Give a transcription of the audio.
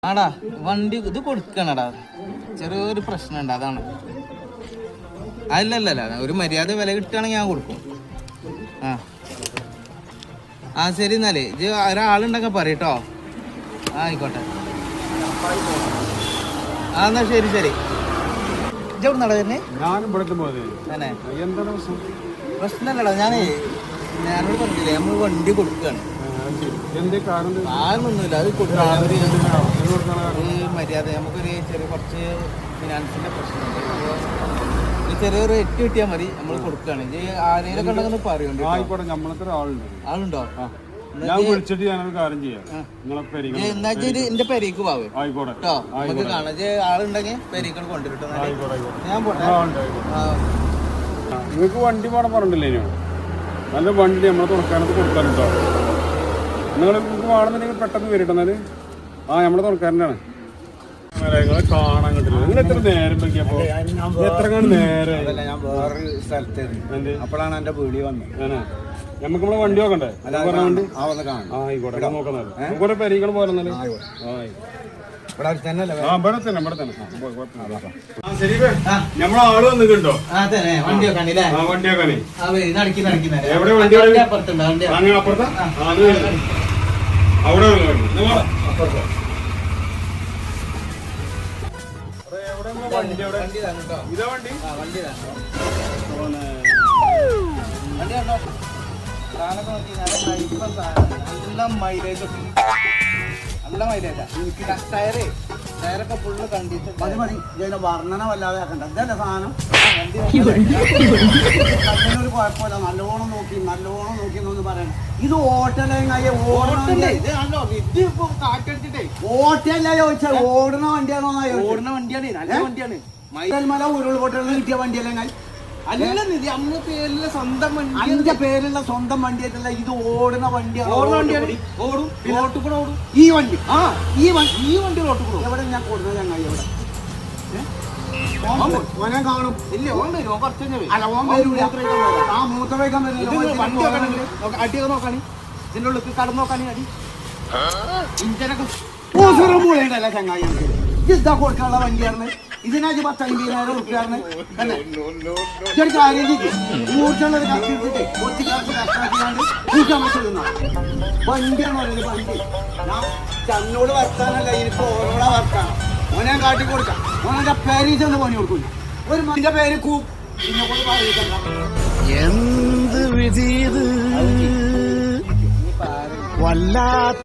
ആടാ വണ്ടി ഇത് കൊടുക്കണടാ, ചെറിയൊരു പ്രശ്നമുണ്ട്, അതാണ്. അല്ലല്ല ഒരു മര്യാദ വില കിട്ടുകയാണെങ്കിൽ ഞാൻ കൊടുക്കും. ആ ശരി എന്നാലേ ഇത് ഒരാളുണ്ടെങ്കിൽ പറയട്ടോ. ആയിക്കോട്ടെ. എന്നാ ശരി ശരി. ഇജെവിടുന്നാടാ തന്നെ? പ്രശ്നമല്ലടാ, ഞാനോട് പറഞ്ഞില്ലേ നമ്മൾ വണ്ടി കൊടുക്കുകയാണ്. ആളൊന്നുമില്ല, അത് മര്യാദ നമുക്കൊരു കുറച്ച് ഫിനാൻസിന്റെ പ്രശ്നമുണ്ട്. ചെറിയൊരു എറ്റ് കിട്ടിയാൽ മതി, നമ്മൾ കൊടുക്കുകയാണ്. ആരെയൊക്കെ ഉണ്ടെന്ന് പറയുന്നുണ്ട്. ആളുണ്ടോ? എന്നാ എന്റെ പെരേക്ക് പോവേ കേട്ടോ, നമുക്ക് കാണാം. ആളുണ്ടെങ്കിൽ പെരേക്കാണ് കൊണ്ടുവരട്ടോ. ഞാൻ പോട്ടെ. നിങ്ങൾക്ക് വണ്ടി പോകണം പറഞ്ഞിട്ടില്ലേ? നല്ല വണ്ടി നമ്മളെ തുറക്കാനത്ത് കൊടുക്കാനുണ്ടോ? നിങ്ങൾ വേണമെന്നുണ്ടെങ്കിൽ പെട്ടെന്ന് വരിട്ടെന്നാല്. നമ്മളെ തുറക്കാരനാണ്. നിങ്ങളെ കാണാൻ കിട്ടില്ല. നിങ്ങൾ എത്ര നേരം പറ്റിയപ്പോ? എത്ര നേരം ഞാൻ വേറൊരു സ്ഥലത്ത് അപ്പോഴാണ് എന്റെ വീടി വന്നത്. നമുക്ക് നമ്മളെ വണ്ടി നോക്കണ്ടേ? വണ്ടി ആയിക്കോട്ടെ, നോക്കുന്നത് നമുക്കൊരു പെരീകൾ പോലെ ഇവിടെ തന്നെ. നമ്മളെ ആള് വന്നിട്ടുണ്ടോ? വണ്ടി വെക്കാനേ. എവിടെ വണ്ടി? അങ്ങനെ അപ്പുറത്താ? അവിടെ ഇതാ വണ്ടി. നല്ല മൈലേജ്, നല്ല മൈലേജാ. ടയറൊക്കെ ഫുള്ള് കണ്ടിട്ട് മതി. വർണ്ണന വല്ലാതെ ആക്കണ്ട. ഇതല്ലേ സാധനം. ഒരു കുഴപ്പമില്ല. നല്ലോണം നോക്കി എന്നൊന്ന് പറയണം. ഇത് ഓട്ടലല്ല ചോദിച്ചാൽ ഓടുന്ന വണ്ടിയാണോ? ഓടുന്ന വണ്ടിയാണ്, നല്ല വണ്ടിയാണ്. മല ഉരുൾപൊട്ടലിന് കിട്ടിയ വണ്ടിയല്ലേ? അല്ല, പേരിലുള്ള സ്വന്തം വണ്ടി. അതിന്റെ പേരുള്ള സ്വന്തം വണ്ടിയായിട്ടല്ല, ഇത് ഓടുന്ന വണ്ടിയാണ്. ഓടും, റോട്ടിൽ കൂടെ ഓടും ഈ വണ്ടി. ഈ വണ്ടി റോട്ടിൽ കൂടെ. എവിടെ ഞാൻ കൊടുക്കുന്ന ചങ്ങായി എവിടെ? ഓനെ കാണും. ഇല്ല, ഓൻ വരും. കുറച്ച് അല്ല, ഓൻ വരൂല. മൂത്രവയ്ക്കാൻ വരില്ല. അടിയൊക്കെ നോക്കാണ്, ഇതിന്റെ ഉള്ളിൽ കടന്നു നോക്കാണ്. അടി ഇഞ്ചനൊക്കെ മൂലയുണ്ടല്ല ചങ്ങായി. ഇതാ കൊടുക്കാനുള്ള വണ്ടിയാണ്. ഇതിനാച്ച് 10-50,000 ഉറുപ്പിയാണ്. കാര്യം ഊർജ്ജമുള്ളൊരു കത്തിട്ട് ഒത്തി കാശ് കഷ്ടാക്കിയാണ്ട് കൂട്ടാൻ പറ്റുന്ന വണ്ടിയാണ് പറയുന്നത്. വണ്ടി ഞാൻ തന്നോട് വർത്താനല്ല, എനിക്ക് ഓരോടാ വർത്താനം. ഓനെ കാട്ടി കൊടുക്കാം. ഓനെ പേരീച്ചൊന്ന് പണി കൊടുക്കില്ല. ഒരു മന്റെ പേര് പിന്നെ കൊണ്ട് പറയിക്കണ്ട. എന്ത് വിധി വല്ലാത്ത